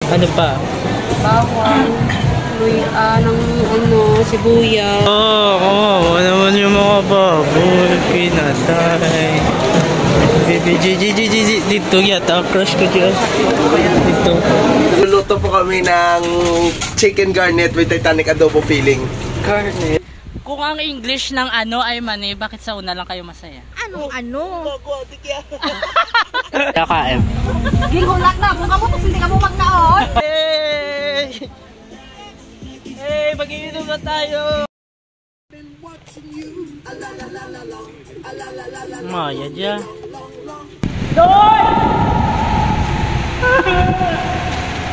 Ano pa? Bawang, sibuyas. Oo, naman yung mga baboy, pinatay. Dito yata, crush ko dyan. Dito. Luluto po kami ng chicken garnet with Titanic adobo filling. Garnet. Kung ang English ng ano ay mani, bakit sa una lang kayo masaya? Anong ano? Kakain. Gingulak na, kung kamo tapos hindi ka mo magnaon. Hey! Hey, mag-iinom na tayo! Maya dyan. Doon!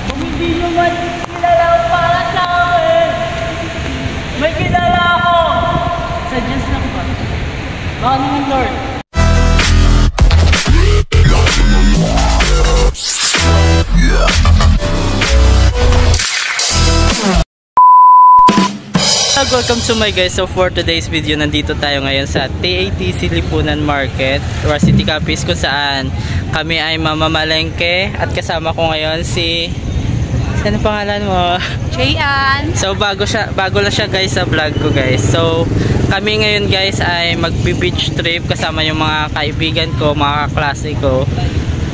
Kung hindi nyo man kilala para sa akin, may kilala ako! Suggest lang ba? Baka naman Lord. Welcome to my guys. So for today's video, nandito tayo ngayon sa TATC Lipunan Market, City Capiz, kung saan kami ay mamamalengke at kasama ko ngayon si... Ano pangalan mo? Jayan. So bago lang siya guys sa vlog ko guys. So kami ngayon guys ay magbe-beach trip kasama yung mga kaibigan ko, mga kaklase ko.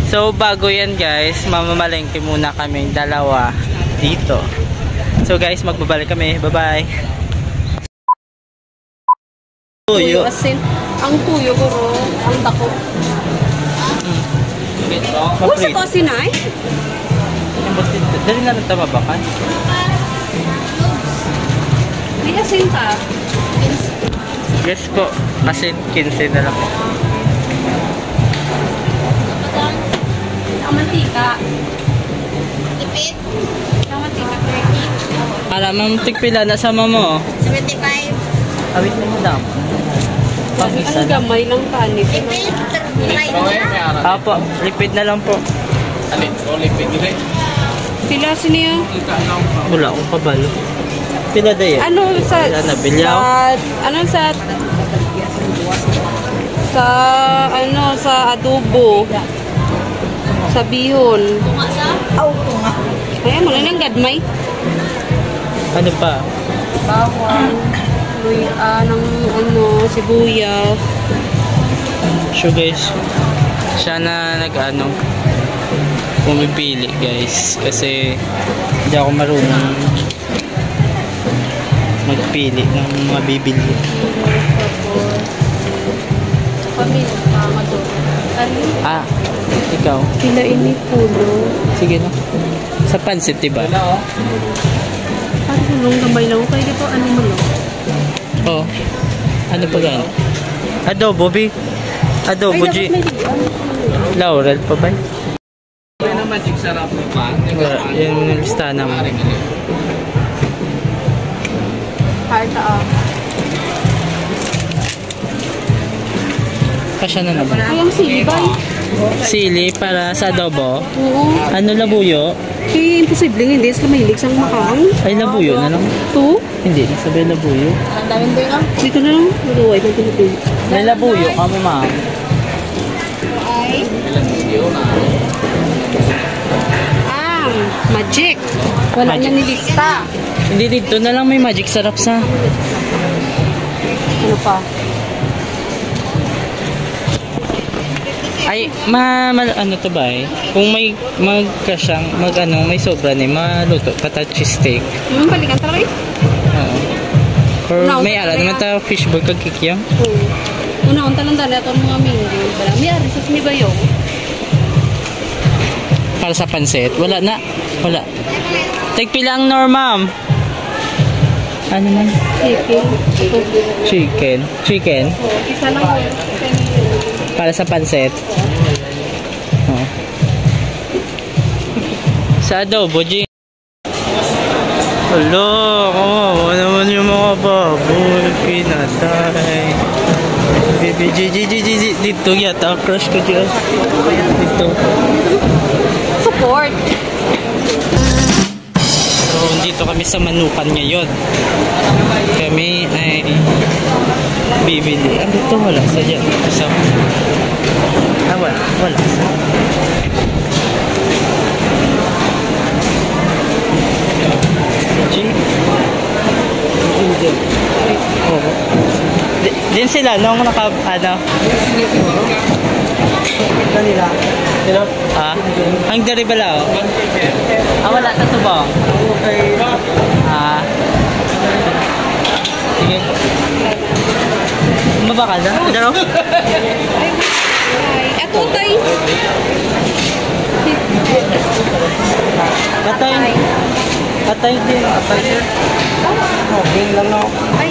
So bago yan guys, mamamalengke muna kami dalawa dito. So guys, magbabalik kami. Bye-bye. Tuyo. Asin. Ang tuyo ko, ang dako. Uy, sa to sinay? Dali na lang tamabakan. May asin ka? Yes po. Kasi 15 na lang. Ang mantika. Tipid? Ang mantika, 30. Alam mo, tigpila na sama mo. 75. Awit na mo daw. Ang gamay lang kanin. Tipid? Apo, lipid na lang po. Alin? O lipid nila. Pila siniya? Wala akong kabalo. Pila dayo? Ano sa... Nabilyaw? Sa adobo. Sa bihon. Tunga sa? Tunga. Ayan, wala nang gadmay. Ano pa? Bawang, sibuyas. So guys, siya na pumipili guys, kasi hindi ako marunong magpili ng mga bibili. Ah, ikaw? Pila ini pulo. Sige na. Sa pansit diba? Parang hulong gamay lang. Kaya dito ano mo lang? Oh, ano pa gan? Adobo B. Adobo G. Laurel pa ba? May na magic sarap mo pa. Yan yung listahan naman. Harta Kasya na naman. Ayang sili ba? Sili para sa adobo. Oo. Ano, labuyo? Kaya imposible hindi. Sila mahilig sang makang. Ay, labuyo na lang. Ito? Hindi, nasabi labuyo. Ang daming doon lang. Dito na lang. Maluway ng Pilipino. May labuyo ka mo, ma'am. Ay? Magic. Wala Magic. na nilista. Hindi, dito na lang may magic sarap sa... Ano pa? Ay, ano to ba eh? Kung may may sobra ni maluto pata cheese steak. Balikan talaga eh. Oo. Or No, may ala naman ta fishball kag kikyam. Una talang dali ato mga minggo. May ari sa sinibayong. Para sa pansit, wala na. Wala. Tagpila ang normam. Ano man? Chicken. Chicken. Isa lang. Para sa pansit. Oh. Sa adobo, G. Hello, oh, naman yung mga baboy, pinatay. Dito yata, crush ko dyan. Dito. Support. So, dito kami sa Manukan ngayon. Kami ay bibili. Ano ito? Wala sa dyan. So, wala. Yun sila, nung naka, ano? Kanila. Sino? Ah, ang dari bala, oh. Ah, wala sa subong. Ah. Sige. Bumaba ka na? Ano? Ay, ato tayo. Patay. Patay din. Patay din. Okay lang no. Ay,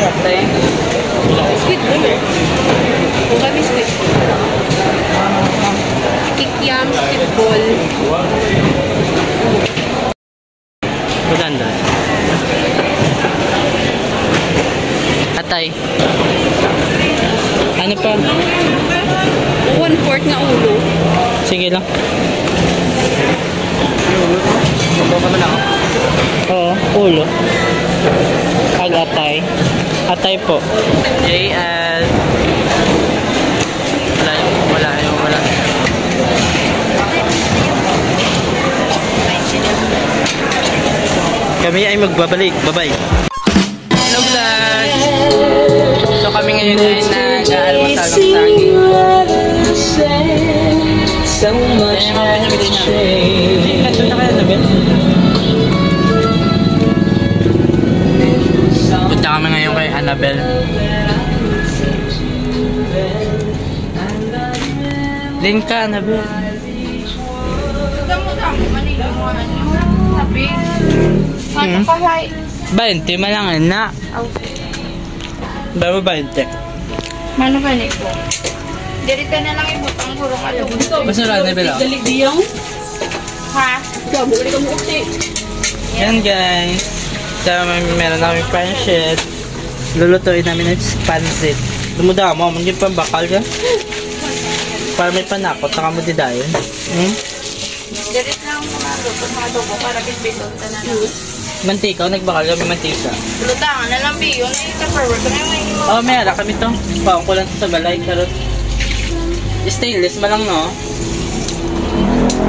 Patay. squid ball. Kung kami squid ball. Kikiam, squid ball. Maganda. Patay. Ano pa? 1/4 na ulo. Sige lang. Subo ka na ako. Oo, ulo. Pag-atay. Atay po. JL. Wala. Kami ay magbabalik. Bye-bye. Hello vlog! So kami ngayon ay nag-aalmasal ng saging. Ayan yung mga pinabili namin. Nandun na kaya namin? Punta kami ngayon kay Annabelle. Din ka, Annabelle. Damo-damo, manila mo sabi. Ano pa hay? 20 malang na. Bawa 20. Mano ba ni ko? Dirita na lang ibutang kurong alam. Basta lang, Annabelle. Dalik diyang. Ha? Ikaw, bukli ka mo ukti. Yan guys. So meron namin pancit. Lulutuin namin ng pancit. Dumudamo, hindi pa bakal ka. Para may panakot, saka mo didayon. Dirit lang mga luto, mga adobo para bitbiton ka na lang. Mantika, nagbakal kami mantika. Lutangan na lang biyo na yung ka-forward. Kaya may Oh, may ala kami to. Paong ko lang to sa balay. Charot. Stainless malang no.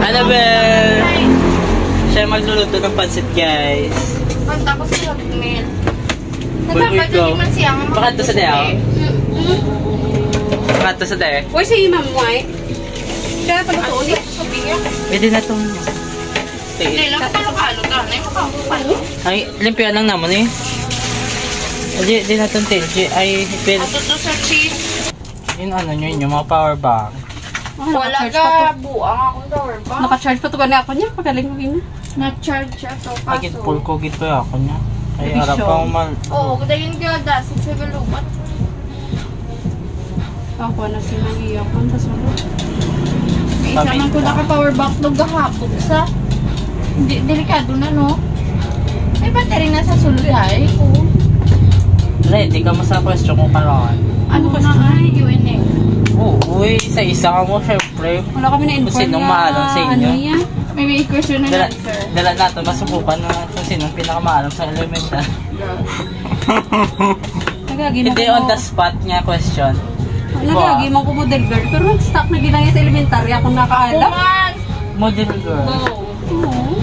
Annabelle! Siya magluluto ng pancit guys. Panta ko sa hotmail. Bulbul ko. Bakit to sa dayaw? Hmm? Bakit to sa dayaw? Uy, si Imam White. Kaya pala ito ulit. Sabihin. Pwede na to. Hindi lang palo-palo ka. Ay, makakapalo. Ay, limpian lang naman eh. Di na itong tail. Ay, pwede. Ato to sa cheese. Yun ano nyo yun, yung mga power bank. Wala ka buang akong tower ba? Naka-charge pa to gani ako niya. Pagaling mo gina. Na-charge siya to. Agit full ko gito ako niya. Ay, Big harap show. pa umal. Oo, kadayin ka dasin sa galubat. Ako na si Maria ko sa sulod. Isa man ko naka-power bank nung gahapon sa. Delikado na, no? May battery na sa sulod, ay. Oo. Ready ka mo sa question kung karoon. Ano ka na ay? UNA. Oo, uy, isa-isa ka mo, syempre. Wala kami na-inform Kung sinong maalam sa inyo. Ano yan? May question na Dala, answer. dala natin, masubukan na kung sinong pinakamaalam sa elemental. Nagagi mo Hindi ko on the spot nga question. Nagagi mo ko model girl. Pero nag-stock na ginaya sa elementary. Akong nakaalam. Kuman! Model girl. Oo.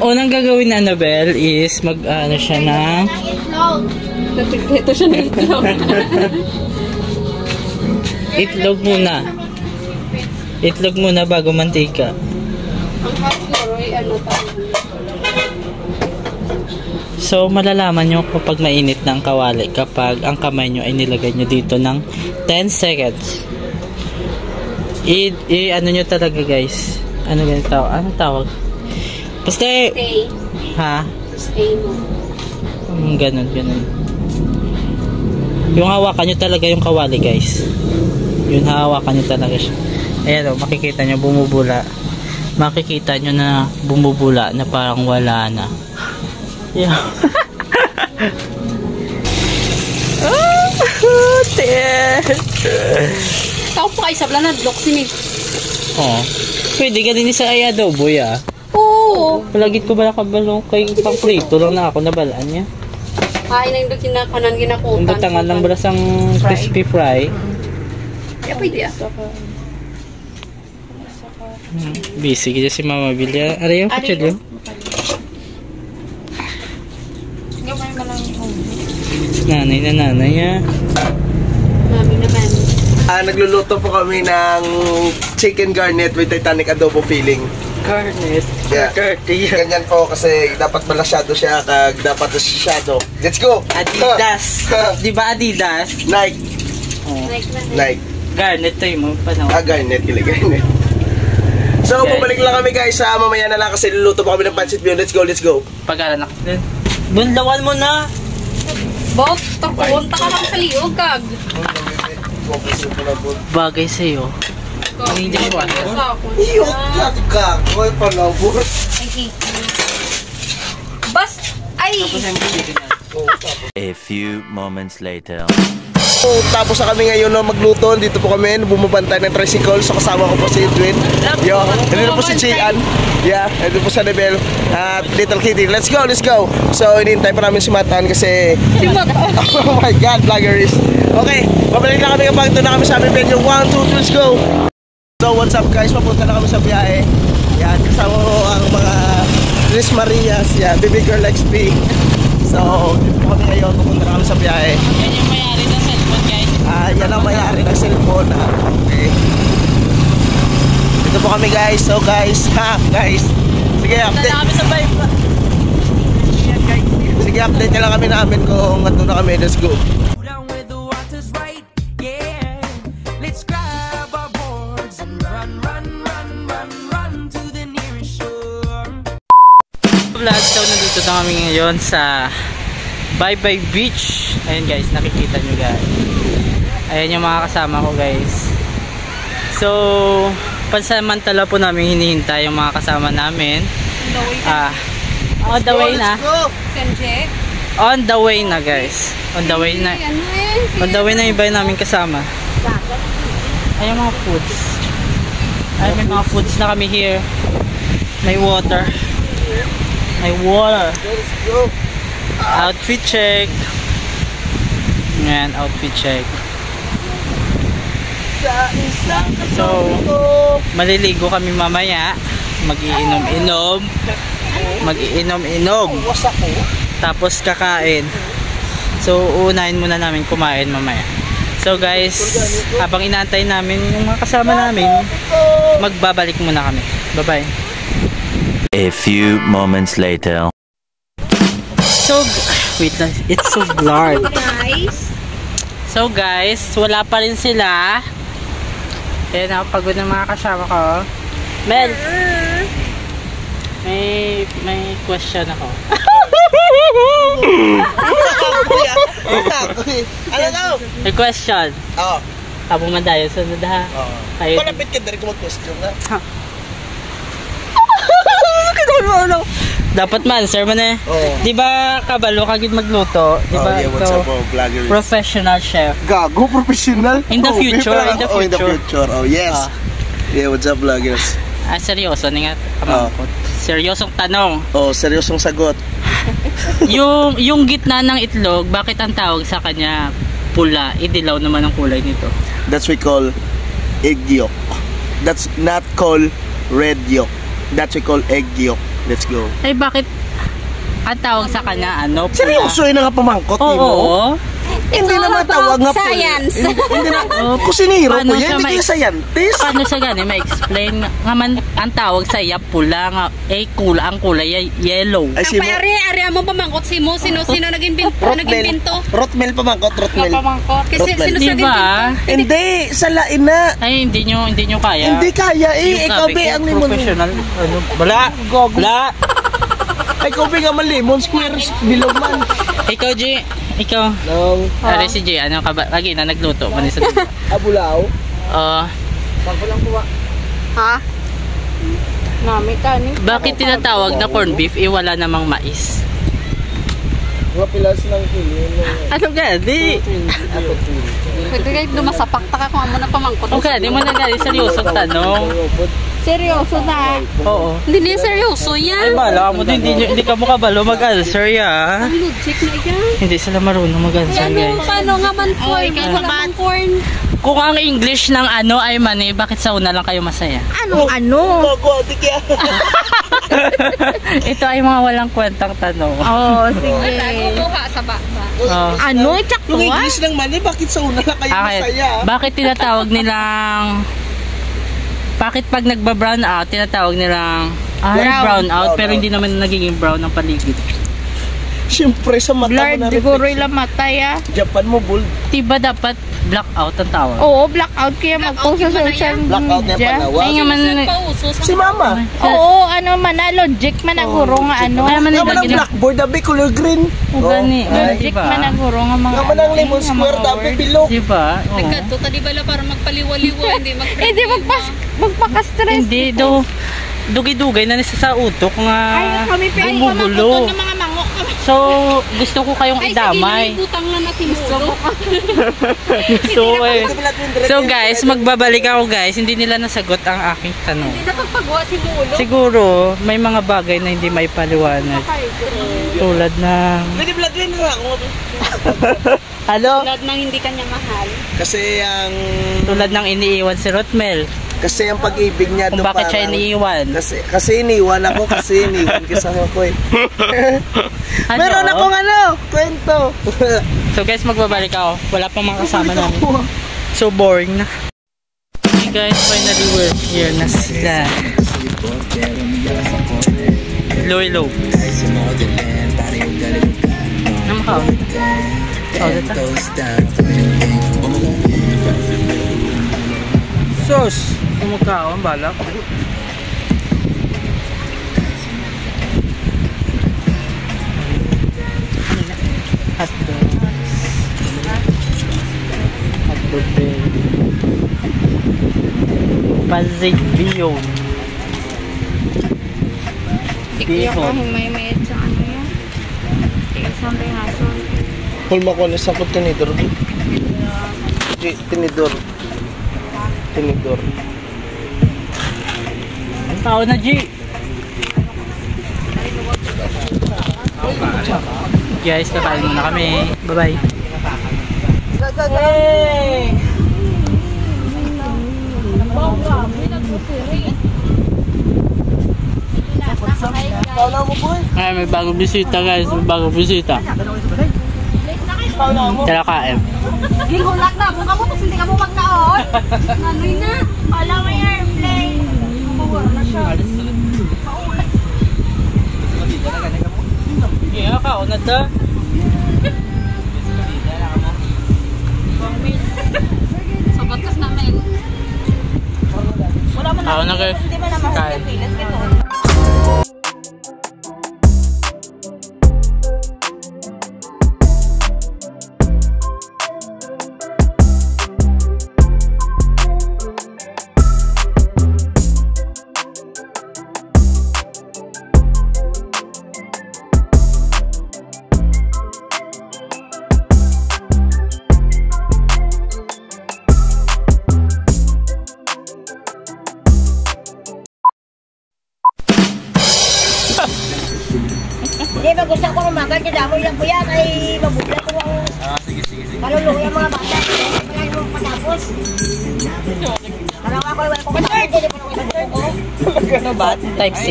Unang gagawin na Annabelle is mag-ano siya ng Ang itlog. Ito siya na itlog. itlog muna. Itlog muna bago mantika. Ang siguro ay ano tayo. So, malalaman nyo kapag mainit na ang kawali kapag ang kamay nyo ay nilagay nyo dito ng 10 seconds. Ano nyo talaga guys? Ano ganito? Anong tawag? Basta Stay. ha? Stay mo. Ganun. Yung hawakan nyo talaga yung kawali guys. Yung hawakan nyo talaga siya. Ayan o, makikita nyo bumubula. Makikita nyo na bumubula na parang wala na. Yeah. Ikaw pa kayo sabla na block sini. Oh. Pwede ganin sa ay adobo ya. Oo. Palagit ko ba nakabalong kay pang prito lang na ako nabalaan niya. Kain na yung kinakanan ginakutan. Yung batangan lang balas ang crispy fry. Kaya pwede ah. Busy kasi si Mama Bilya. Ano yung kutsilyo? Gamay mo lang yung Nanay na nanay niya. Mami naman. Nagluluto po kami ng chicken garnet with Titanic adobo filling. Garnet. Yeah. Ganyan po kasi dapat malasyado siya kag dapat masyado. Let's go! Adidas. Di ba Adidas? Nike. Oh. Nike. Garnet to yung mga Garnet. Garnet. So, bumalik lang kami guys. Mamaya na lang kasi luluto pa kami ng pancit bihon. Let's go, let's go. Pag-anak din. Bundawan mo na. Bot, punta ka lang sa liog, kag. Bagay sa'yo. Hindi ko ano. Iyo, ka. Koy palabot. Bas, ay! A few moments later. So, tapos na kami ngayon no, magluto. Dito po kami, bumabantay ng tricycle. So, kasama ko po si Edwin. Yo, dito po si Jian. Yeah, dito po sa Nebel. At Little Kitty. Let's go, let's go. So, inintay pa namin si Matan kasi... Oh my God, vlogger is... Okay, pabalik na kami kapag doon na kami sa aming venue. 1, 2, let's go. So, what's up guys? Papunta na kami sa biyahe. Yan, kasama ko ang mga Liz Marias. Yan, baby girl XP. So, dito po kami ngayon. Papunta na kami sa biyahe. Yan yung mayari ng cellphone guys. Yan ang mayari ng cellphone. Okay. Dito po kami guys. So guys, guys. Sige, update. Kami sa bike. Sige, update na lang kami namin kung ano na kami. Let's go. Vlog, so nandito na kami ngayon sa Bye Bye Beach. Ayan guys, nakikita nyo guys. Ayan yung mga kasama ko guys. So, pansamantala po namin hinihintay yung mga kasama namin. On the way na. Senje? On the way na guys. On the way na. On the way na yung iba namin kasama. Ayan mga foods. Ay, may mga foods na kami here. May water. May water. Outfit check. Ayan, outfit check. So, maliligo kami mamaya. Mag-iinom-inom. Mag-iinom-inom. Tapos kakain. So, uunahin muna namin kumain mamaya. So guys, habang inaantay namin yung mga kasama namin, magbabalik muna kami. Bye-bye. A few moments later. So, wait lang. It's so blurred. Guys. So guys, wala pa rin sila. Ayan ako, pagod ng mga kasama ko. Mel! May question ako. Ano daw? May question. Oo. Habang madayo, sunod ha. Oo. Kayo. Malapit ka direct mag-question na. Dapat man-answer mo na eh. Oo. Di ba kabalo kagid magluto? Di ba Yeah, what's up, vlogger? professional chef? Gago, professional? In the future, in the Oh, in the future. future. Oh, yes. Yeah, what's up, vloggers? Seryoso nga. Seryosong tanong. Oh, seryosong sagot. yung gitna ng itlog, bakit ang tawag sa kanya pula? Idilaw naman ang kulay nito. That's we call egg yolk. That's not called red yolk. That's we call egg yolk. Let's go. Ay bakit ang tawag sa kanya ano? Pula? Seryoso yun nga pamangkot Oo. mo? Hindi naman tawag nga po. Science. Hindi na. Kusiniro po yan. Hindi kayo scientist. Paano siya gani ma-explain nga man ang tawag sa iya pula nga ang kulay ay yellow. Ay, Ang pare-area mo pamangkot si mo. Sino nag-imbento? Rotmel pamangkot. Rotmel. Kasi sino Di nag-imbento? ba? Hindi. Salain na. Ay hindi nyo kaya. Hindi kaya eh. Ikaw sabi be ko, ang limon. professional. Ano? Wala. Ay, ikaw be nga man limon. Squares. Bilog man. Ikaw G. Ikaw. No. Ari si G. Ano ka ba? Lagi na nagluto. Manis sa diba? Abulao. Ha? Nami ka ni. Bakit tinatawag na corned beef wala namang mais? Mga pilas ng kilin. Ano gani? Pwede kayo dumasapak ka kung ano na pamangkot. Okay, di mo na gani seryosong tanong. Seryoso na. Oo. Hindi na seryoso Ay yan. bala mo hindi ka mo kabalo mag-answer ya. Logic na yan. Hindi sila marunong mag-answer guys. Paano nga man corn? Wala mang corn. Kung ang English ng ano ay money, bakit sa una lang kayo masaya? Anong ano? Aquatic yan. Ito ay mga walang kwentang tanong. Oo, sige. Kumuha sa bata. Oh. Ano? Tsak Yung to ah? English ng mali, bakit sa una lang kayo masaya? Bakit tinatawag nilang bakit pag nagba-brown out, tinatawag nilang brown out, pero hindi naman nagiging brown ang paligid. Siyempre sa mata mo Blurred, na siguro yung matay ah. Japan mo, bull. Diba dapat blackout ang tawag? Oo, blackout kaya mag-post sa social Blackout niya media. panawa. Ay nga man, Si mama. Oo, ano man na, logic man naguro nga ano. Kaya man Nga man ang blackboard, dabi color green. O gani, Logic diba? man naguro nga mga Nga man ang lemon nga square, mga dabi word. bilog. Diba? Oo. Nagkanto ta di bala para magpaliwa-liwa, hindi Hindi, magpaka-stress. Hindi, dugay-dugay na nisa sa utok nga Ay, kami bumugulo. ng mga mango. So, gusto ko kayong idamay. butang na nasinulo. So, so guys, magbabalik ako guys. Hindi nila nasagot ang aking tanong. Hindi na pagpagawa si Mulo. Siguro, may mga bagay na hindi may paliwanag. Tulad ng... Hindi blood rin nga ako. Ano? Tulad ng hindi kanya mahal. Kasi ang Tulad ng iniiwan si Rotmel. kasi ang pag-ibig niya Kung doon bakit siya iniiwan. Kasi iniwan ako kasi iniwan kasi ako eh. Meron akong ano, kwento. So guys, magbabalik ako. Wala pang mga kasama namin. So boring na. Hey guys, finally we're here na sila. Low. Namakaw. Oh, dito. Sos! Kumakaw ang balak. Hotdog. Hotdog din. Pansit bihon. Tikyo ko humay-mayad sa ano yan. Isang rehason. Hulma ko na sakot tinidor. Tinidor. Ang tao na, G! Guys, kakain muna kami. Bye-bye. Hey! Paula mo boy. Ay, may bagong bisita guys. May bagong bisita. Tara kain. Gihulak na, kung kamo to hindi ka mo magkaon. Nanoy na. Wala may airplane. Mawala na siya. Yeah, kaon na ta. Sabat kas namin. Kaon na guys. Kain. Hindi ba gusto ko umagal, kadamo lang po yan ay mabugla ko ang sige. Malulong yung mga bata. Wala yung patapos. Parang ako wala ko patapos. Hindi pa naman ko. Type C.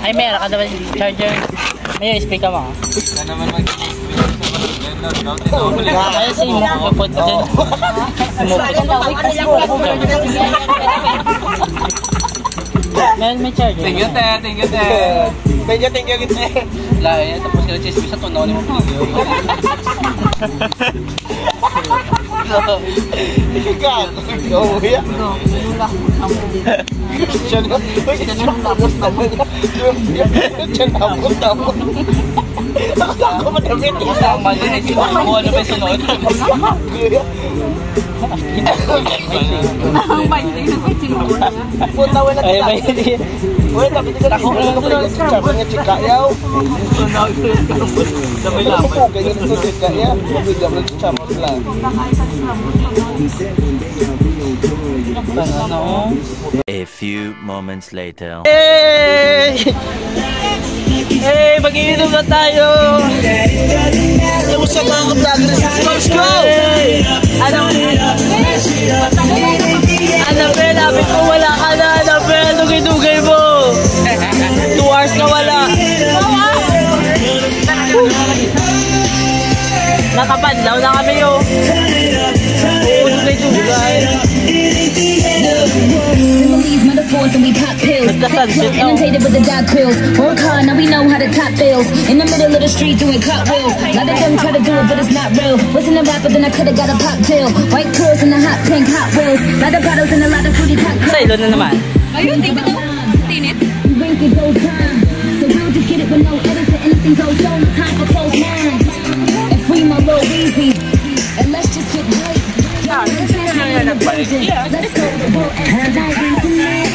Ay, meron ka naman charger. May speaker mo. Ay, si mo kapot ko din. May charger. Thank you, te. Thank you, te. Lahat, tapos ka chismis sa tunaw ni mo. Ikaw, kuya. Ako madamit. Ang mali na ito. Kung ano ba yung sunod? Ang bailing na kay Sinuro na. Punta wala Ay, kita. may hindi. Uy, tapi kita ako lang ko yung sabi nga chika yaw. Damay Ano laban. po kaya yung chika yaw? Bigla mo chika mo lang. A few moments later. Hey! Hey! Mag-iinom na tayo! Kamusta mga ka-vloggers? Let's go! Annabelle, sabi ko wala ka na, Annabelle, dugay-dugay mo. 2 hours na wala. Nakapadlaw na kami yun. Oo, dugay-dugay. And we pop pills. Inundated with the dark pills. Work hard, now we know how to top bills. In the middle of the street doing cartwheels. A lot of them try to do it, but it's not real. Wasn't a rapper, then I could've got a pop tail. White curls and the hot pink Hot Wheels. A lot of bottles and a lot of fruity cocktails. Sa ilo na naman. Ayun, di ba ito? Tinit? So we'll just get it with no edits and anything goes on. Time for close minds. And free my little easy. And let's just get right. Let's go to war and tonight.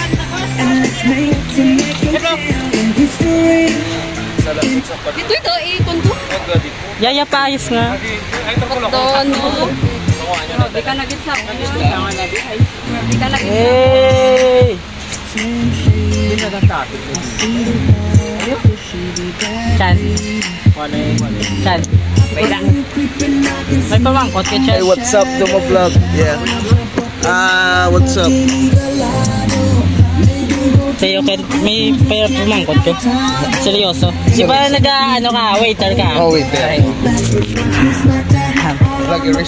And let's make to make it in history. Dito ito, ikon ko. Yaya paayos nga. Doon, no? Di ka nag-itsak. Di ka nag-itsak. Hey! Chan. Chan. May pamangkot ka, Chan. Hey, what's up to my vlog? Yeah. What's up? Sa'yo, may pamangkot ko. Seryoso. Di ba nag-ano ka, waiter ka? Oh, waiter.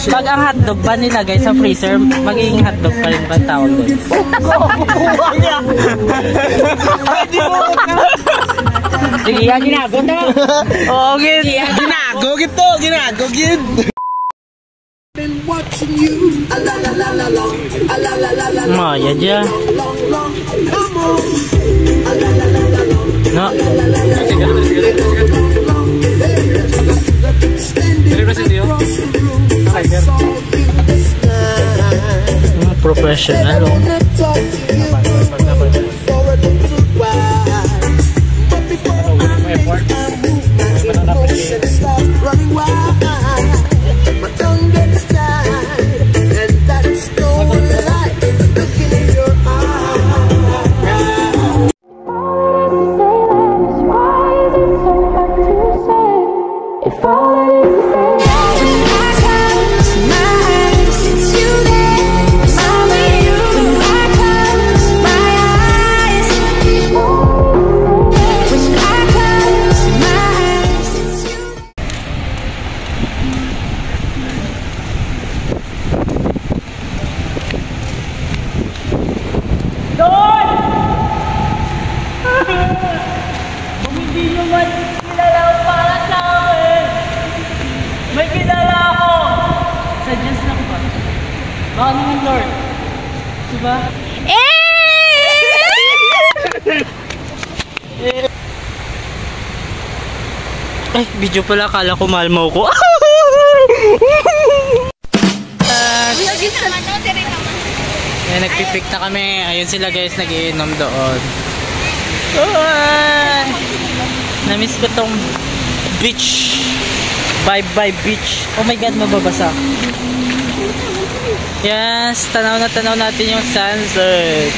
Pag ang hotdog ba nilagay sa freezer, magiging hotdog pa rin ba ang tawag doon? Sige, ginago na. Oo, Ginago gito, ginago gid. Maya dyan. No. Professional, oh. Kung hindi nyo man kilala para sa akin, may kilala ako. Suggest lang ba? Baka naman, Lord. Diba? Ay, video pala. Akala ko malmaw ko. Ayan, nagpipik na kami. Ayun sila guys, nagiinom doon. Namiss ko tong beach. Bye-bye beach. Oh my God, mababasa. Yes, tanaw natin yung sunset.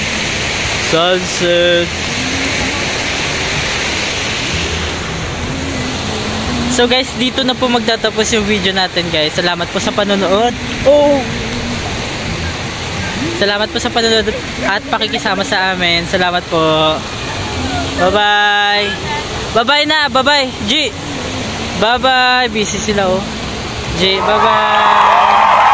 Sunset. So guys, dito na po magtatapos yung video natin guys. Salamat po sa panonood. Salamat po sa panonood at pakikisama sa amin. Salamat po. Bye-bye. Bye-bye na. Bye-bye. G. Bye-bye. Busy sila, oh. G. Bye-bye.